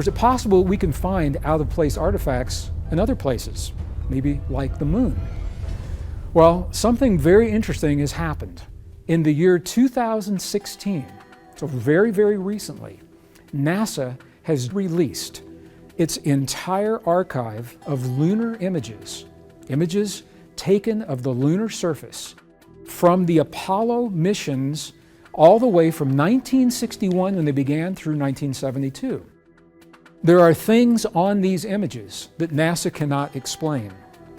Or is it possible we can find out-of-place artifacts in other places, maybe like the moon? Well, something very interesting has happened. In the year 2016, so very, very recently, NASA has released its entire archive of lunar images, images taken of the lunar surface from the Apollo missions all the way from 1961 when they began through 1972. There are things on these images that NASA cannot explain,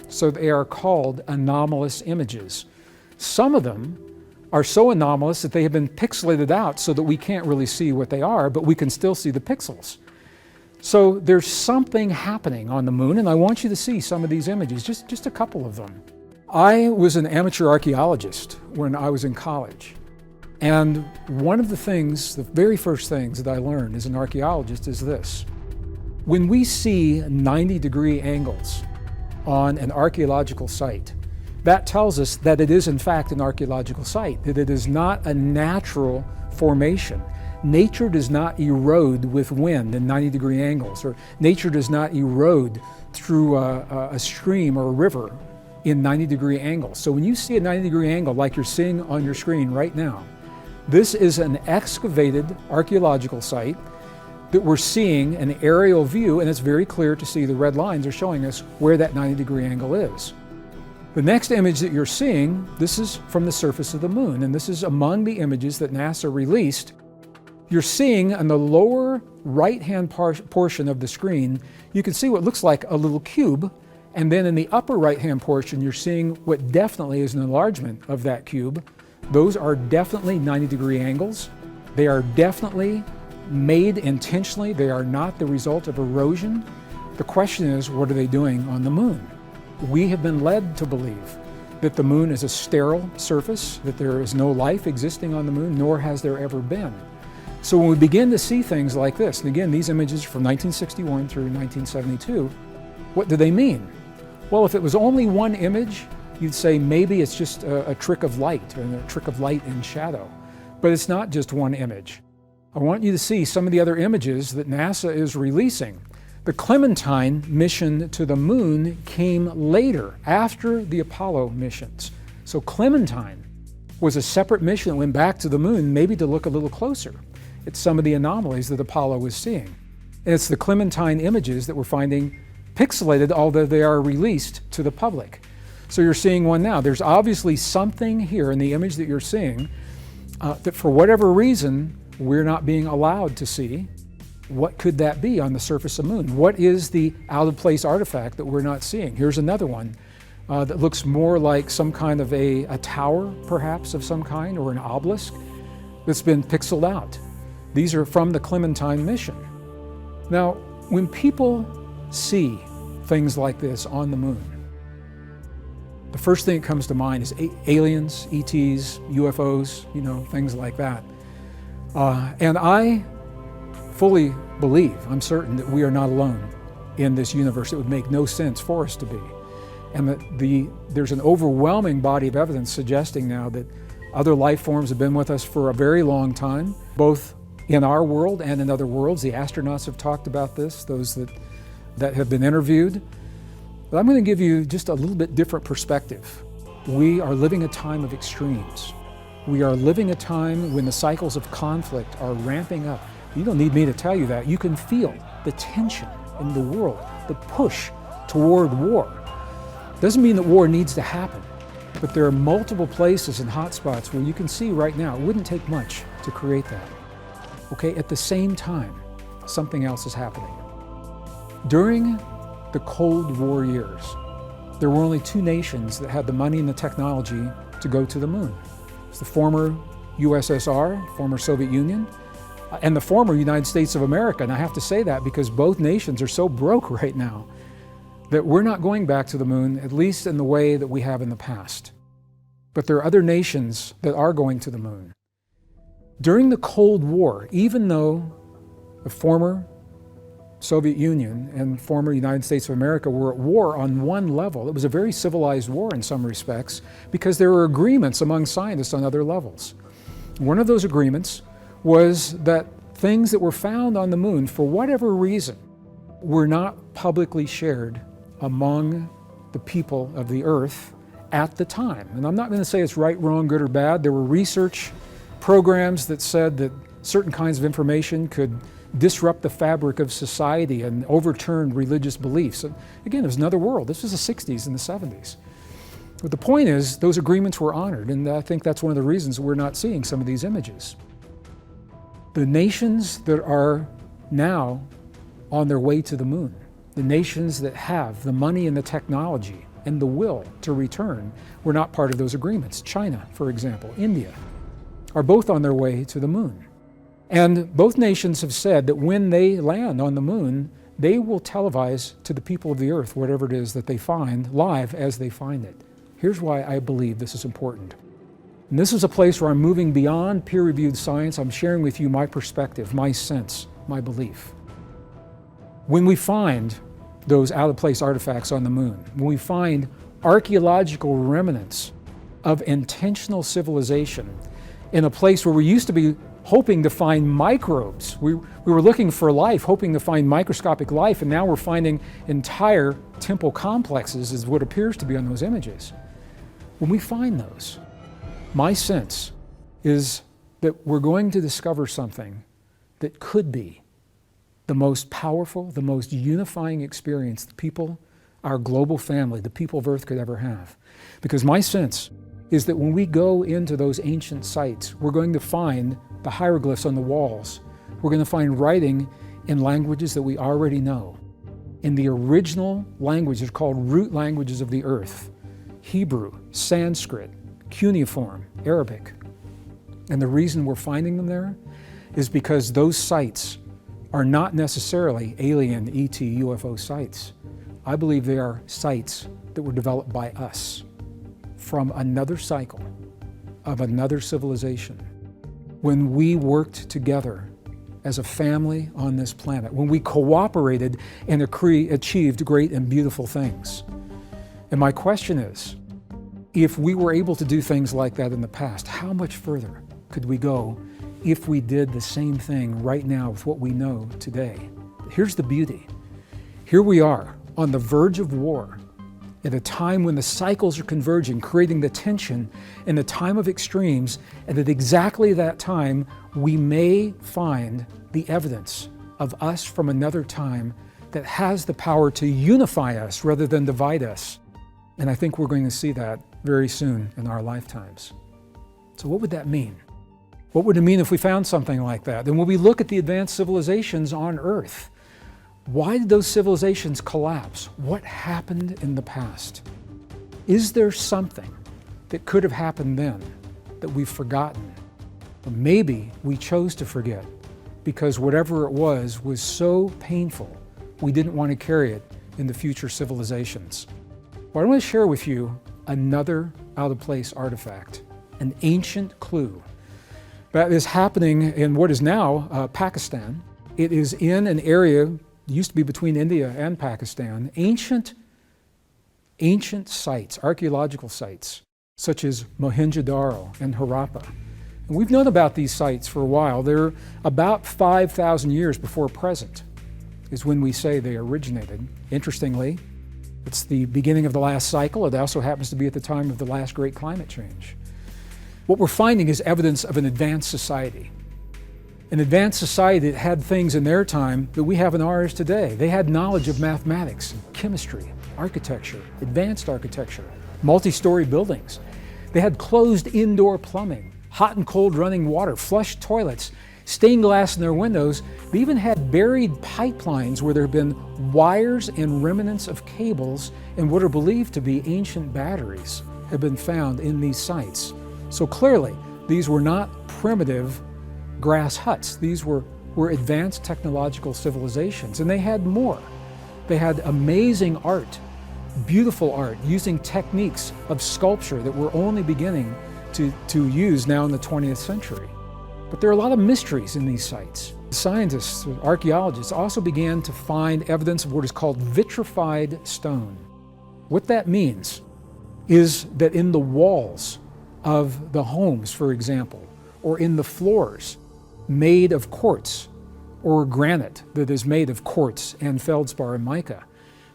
so they are called anomalous images. Some of them are so anomalous that they have been pixelated out so that we can't really see what they are, but we can still see the pixels. So there's something happening on the moon, and I want you to see some of these images, just a couple of them. I was an amateur archaeologist when I was in college. And one of the things, the very first things that I learned as an archaeologist is this. When we see 90-degree angles on an archaeological site, that tells us that it is in fact an archaeological site, that it is not a natural formation. Nature does not erode with wind in 90-degree angles, or nature does not erode through a stream or a river in 90-degree angles. So when you see a 90-degree angle like you're seeing on your screen right now, this is an excavated archaeological site that we're seeing an aerial view, and it's very clear to see the red lines are showing us where that 90-degree angle is. The next image that you're seeing, this is from the surface of the moon, and this is among the images that NASA released. You're seeing on the lower right-hand portion of the screen, you can see what looks like a little cube, and then in the upper right-hand portion, you're seeing what definitely is an enlargement of that cube. Those are definitely 90-degree angles. They are definitely made intentionally. They are not the result of erosion. The question is, what are they doing on the moon? We have been led to believe that the moon is a sterile surface, that there is no life existing on the moon, nor has there ever been. So when we begin to see things like this, and again, these images from 1961 through 1972, what do they mean? Well, if it was only one image, you'd say maybe it's just a trick of light, or a trick of light and shadow. But it's not just one image. I want you to see some of the other images that NASA is releasing. The Clementine mission to the moon came later, after the Apollo missions. So Clementine was a separate mission that went back to the moon, maybe to look a little closer at some of the anomalies that Apollo was seeing. And it's the Clementine images that we're finding pixelated, although they are released to the public. So you're seeing one now. There's obviously something here in the image that you're seeing that for whatever reason, we're not being allowed to see. What could that be on the surface of the moon? What is the out-of-place artifact that we're not seeing? Here's another one that looks more like some kind of a tower, perhaps, of some kind, or an obelisk that's been pixeled out. These are from the Clementine mission. Now, when people see things like this on the moon, the first thing that comes to mind is aliens, ETs, UFOs, things like that. And I fully believe, I'm certain, that we are not alone in this universe. It would make no sense for us to be. And that there's an overwhelming body of evidence suggesting now that other life forms have been with us for a very long time, both in our world and in other worlds. The astronauts have talked about this, those that have been interviewed. But I'm going to give you just a little bit different perspective. We are living a time of extremes. We are living a time when the cycles of conflict are ramping up. You don't need me to tell you that. You can feel the tension in the world, the push toward war. Doesn't mean that war needs to happen, but there are multiple places and hotspots where you can see right now, it wouldn't take much to create that. Okay, at the same time, something else is happening. During the Cold War years, there were only two nations that had the money and the technology to go to the moon. It's the former USSR, former Soviet Union, and the former United States of America. And I have to say that because both nations are so broke right now that we're not going back to the moon, at least in the way that we have in the past. But there are other nations that are going to the moon. During the Cold War, even though the former Soviet Union and former United States of America were at war on one level, it was a very civilized war in some respects because there were agreements among scientists on other levels. One of those agreements was that things that were found on the moon, for whatever reason, were not publicly shared among the people of the Earth at the time. And I'm not going to say it's right, wrong, good, or bad. There were research programs that said that certain kinds of information could disrupt the fabric of society and overturn religious beliefs. And again, it was another world. This was the 60s and the 70s. But the point is, those agreements were honored, and I think that's one of the reasons we're not seeing some of these images. The nations that are now on their way to the moon, the nations that have the money and the technology and the will to return, were not part of those agreements. China, for example, India, are both on their way to the moon. And both nations have said that when they land on the moon, they will televise to the people of the Earth whatever it is that they find live as they find it. Here's why I believe this is important. And this is a place where I'm moving beyond peer-reviewed science. I'm sharing with you my perspective, my sense, my belief. When we find those out-of-place artifacts on the moon, when we find archaeological remnants of intentional civilization in a place where we used to be hoping to find microbes, we were looking for life, hoping to find microscopic life, and now we're finding entire temple complexes, is what appears to be on those images. When we find those, my sense is that we're going to discover something that could be the most powerful, the most unifying experience the people, our global family, the people of Earth could ever have. Because my sense is that when we go into those ancient sites, we're going to find the hieroglyphs on the walls. We're going to find writing in languages that we already know. In the original languages called root languages of the Earth: Hebrew, Sanskrit, cuneiform, Arabic. And the reason we're finding them there is because those sites are not necessarily alien ET UFO sites. I believe they are sites that were developed by us from another cycle of another civilization. When we worked together as a family on this planet, when we cooperated and achieved great and beautiful things. And my question is, if we were able to do things like that in the past, how much further could we go if we did the same thing right now with what we know today? Here's the beauty. Here we are on the verge of war at a time when the cycles are converging, creating the tension in the time of extremes, and at exactly that time, we may find the evidence of us from another time that has the power to unify us rather than divide us. And I think we're going to see that very soon in our lifetimes. So what would that mean? What would it mean if we found something like that? And when we look at the advanced civilizations on Earth, why did those civilizations collapse? What happened in the past? Is there something that could have happened then that we've forgotten? Or maybe we chose to forget because whatever it was so painful, we didn't want to carry it into future civilizations. Well, I want to share with you another out-of-place artifact, an ancient clue that is happening in what is now Pakistan. It is in an area, used to be between India and Pakistan, ancient sites, archaeological sites, such as Mohenjo-Daro and Harappa. And we've known about these sites for a while. They're about 5,000 years before present, is when we say they originated. Interestingly, it's the beginning of the last cycle. It also happens to be at the time of the last great climate change. What we're finding is evidence of an advanced society. An advanced society that had things in their time that we have in ours today. They had knowledge of mathematics, chemistry, architecture, advanced architecture, multi-story buildings. They had closed indoor plumbing, hot and cold running water, flush toilets, stained glass in their windows. They even had buried pipelines where there have been wires and remnants of cables, and what are believed to be ancient batteries have been found in these sites. So clearly, these were not primitive grass huts. These were advanced technological civilizations, and they had more. They had amazing art, beautiful art, using techniques of sculpture that we're only beginning to use now in the 20th century. But there are a lot of mysteries in these sites. Scientists, archaeologists also began to find evidence of what is called vitrified stone. What that means is that in the walls of the homes, for example, or in the floors made of quartz or granite that is made of quartz and feldspar and mica.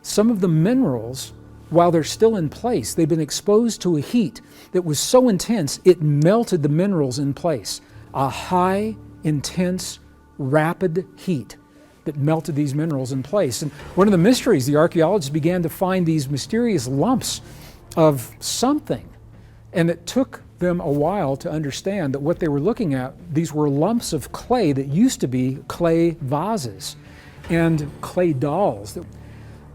Some of the minerals, while they're still in place, they've been exposed to a heat that was so intense it melted the minerals in place. A high, intense, rapid heat that melted these minerals in place. And one of the mysteries, the archaeologists began to find these mysterious lumps of something. And it took them a while to understand that what they were looking at, these were lumps of clay that used to be clay vases and clay dolls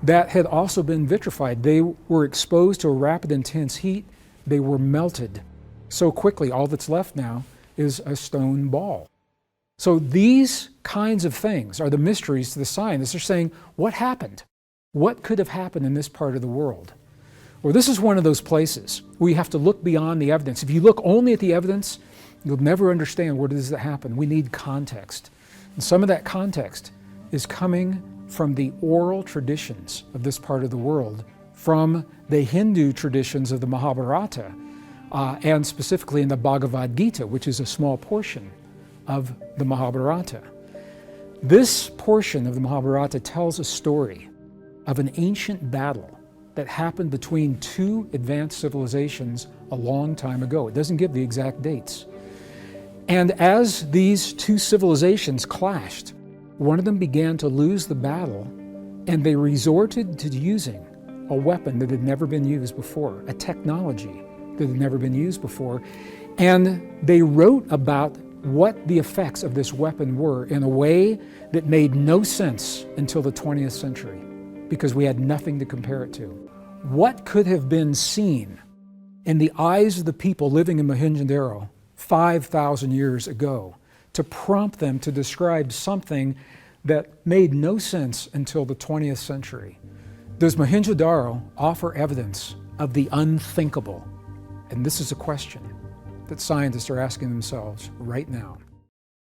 that had also been vitrified. They were exposed to a rapid, intense heat. They were melted so quickly. All that's left now is a stone ball. So these kinds of things are the mysteries to the scientists. They're saying, what happened? What could have happened in this part of the world? Well, this is one of those places where you have to look beyond the evidence. If you look only at the evidence, you'll never understand what it is that happened. We need context. And some of that context is coming from the oral traditions of this part of the world, from the Hindu traditions of the Mahabharata, and specifically in the Bhagavad Gita, which is a small portion of the Mahabharata. This portion of the Mahabharata tells a story of an ancient battle that happened between two advanced civilizations a long time ago. It doesn't give the exact dates. And as these two civilizations clashed, one of them began to lose the battle, and they resorted to using a weapon that had never been used before, a technology that had never been used before. And they wrote about what the effects of this weapon were in a way that made no sense until the 20th century, because we had nothing to compare it to. What could have been seen in the eyes of the people living in Mohenjo-Daro 5,000 years ago to prompt them to describe something that made no sense until the 20th century? Does Mohenjo-Daro offer evidence of the unthinkable? And this is a question that scientists are asking themselves right now.